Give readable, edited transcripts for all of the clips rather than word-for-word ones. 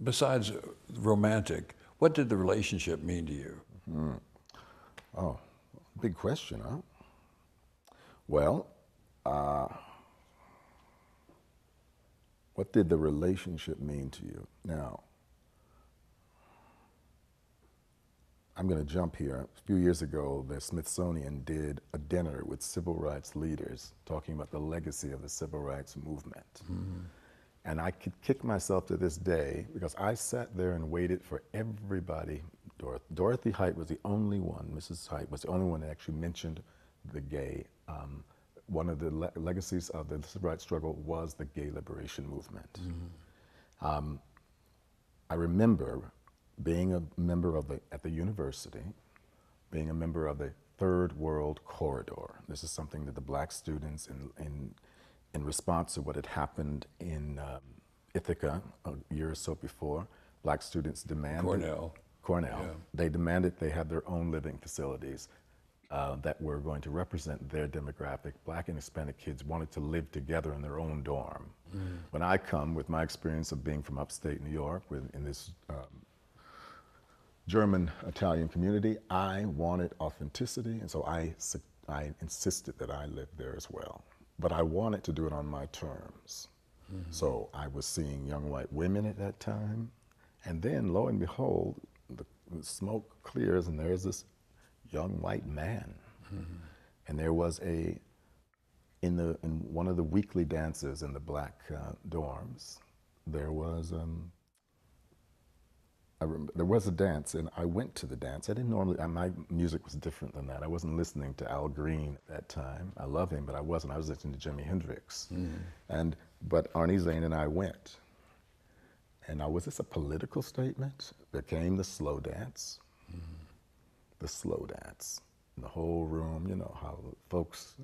Besides romantic, what did the relationship mean to you? Oh, big question, huh? Well, what did the relationship mean to you? Now, I'm going to jump here. A few years ago, the Smithsonian did a dinner with civil rights leaders talking about the legacy of the civil rights movement. And I could kick myself to this day because I sat there and waited for everybody. Dorothy Height was the only one, Mrs. Height was the only one that actually mentioned the gay. One of the legacies of the civil rights struggle was the gay liberation movement. I remember being a member of at the university, being a member of the Third World Corridor. This is something that the black students in response to what had happened in Ithaca a year or so before, black students demanded. Cornell. Yeah. They demanded they have their own living facilities that were going to represent their demographic. Black and Hispanic kids wanted to live together in their own dorm. When I come with my experience of being from upstate New York in this German-Italian community, I wanted authenticity, and so I insisted that I live there as well. But I wanted to do it on my terms. So I was seeing young white women at that time, and then lo and behold, the smoke clears and there's this young white man. And there was in one of the weekly dances in the black dorms, there was there was a dance, and I went to the dance. I didn't normally, my music was different than that. I wasn't listening to Al Green at that time. I love him, but I wasn't. I was listening to Jimi Hendrix. But Arnie, Zane, and I went. And now, was this a political statement? There came the slow dance. The slow dance. In the whole room, you know, how folks.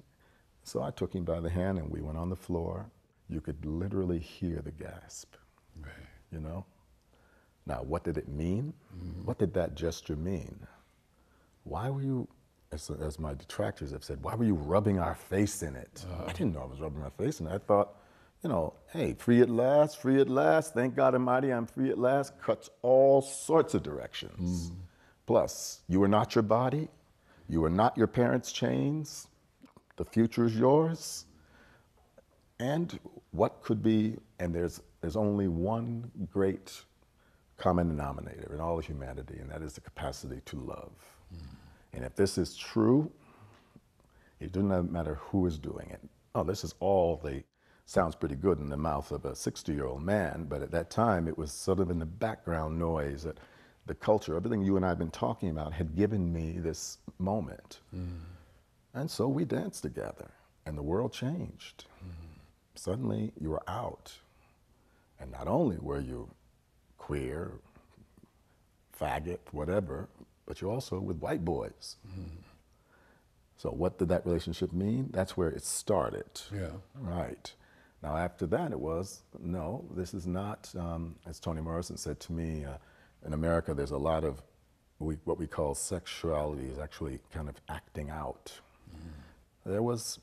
So I took him by the hand, and we went on the floor. You could literally hear the gasp, you know? Now, what did it mean? What did that gesture mean? Why were you, as my detractors have said, why were you rubbing our face in it? I didn't know I was rubbing my face in it. I thought, you know, hey, free at last, thank God Almighty, I'm free at last, cuts all sorts of directions. Plus, you are not your body, you are not your parents' chains, the future is yours. And what could be, and there's only one great common denominator in all of humanity, and that is the capacity to love. And if this is true, it doesn't matter who is doing it. Oh, this is all sounds pretty good in the mouth of a 60-year-old man, but at that time it was sort of in the background noise that the culture, everything you and I have been talking about had given me this moment. And so we danced together, and the world changed. Suddenly you were out, and not only were you queer, faggot, whatever, but you're also with white boys. So what did that relationship mean? That's where it started. Right. Now after that it was, no, this is not, as Toni Morrison said to me, in America there's a lot of what we call sexuality is actually kind of acting out. There was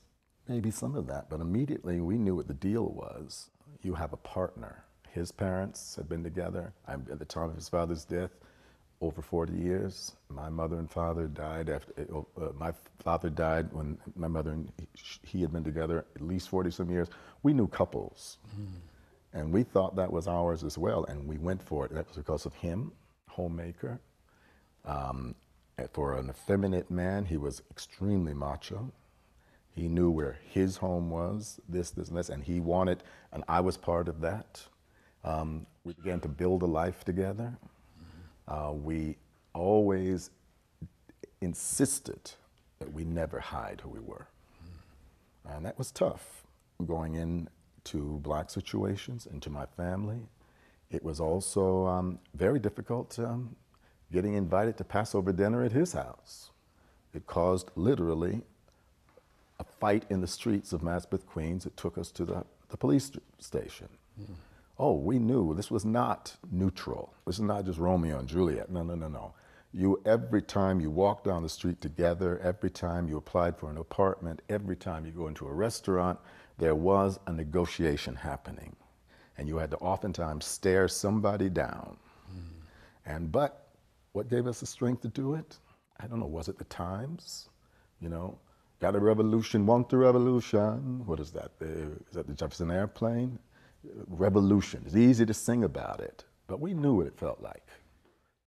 maybe some of that, but immediately we knew what the deal was. You have a partner. His parents had been together. At the time of his father's death, over 40 years. My mother and father died my father died when my mother and he had been together at least 40-some years. We knew couples. And we thought that was ours as well, and we went for it. That was because of him, homemaker. For an effeminate man, he was extremely macho. He knew where his home was, this, and this, and he wanted, and I was part of that. We began to build a life together. We always insisted that we never hide who we were. And that was tough, going into black situations, into my family. It was also very difficult getting invited to Passover dinner at his house. It caused literally a fight in the streets of Maspeth, Queens. It took us to the police station. Oh, we knew this was not neutral. This is not just Romeo and Juliet. No, no, no, no. Every time you walk down the street together, every time you applied for an apartment, every time you go into a restaurant, there was a negotiation happening. and you had to oftentimes stare somebody down. But what gave us the strength to do it? I don't know, was it the times? You know, got a revolution, want the revolution. What is that? Is that the Jefferson Airplane? Revolution. It's easy to sing about it, but we knew what it felt like.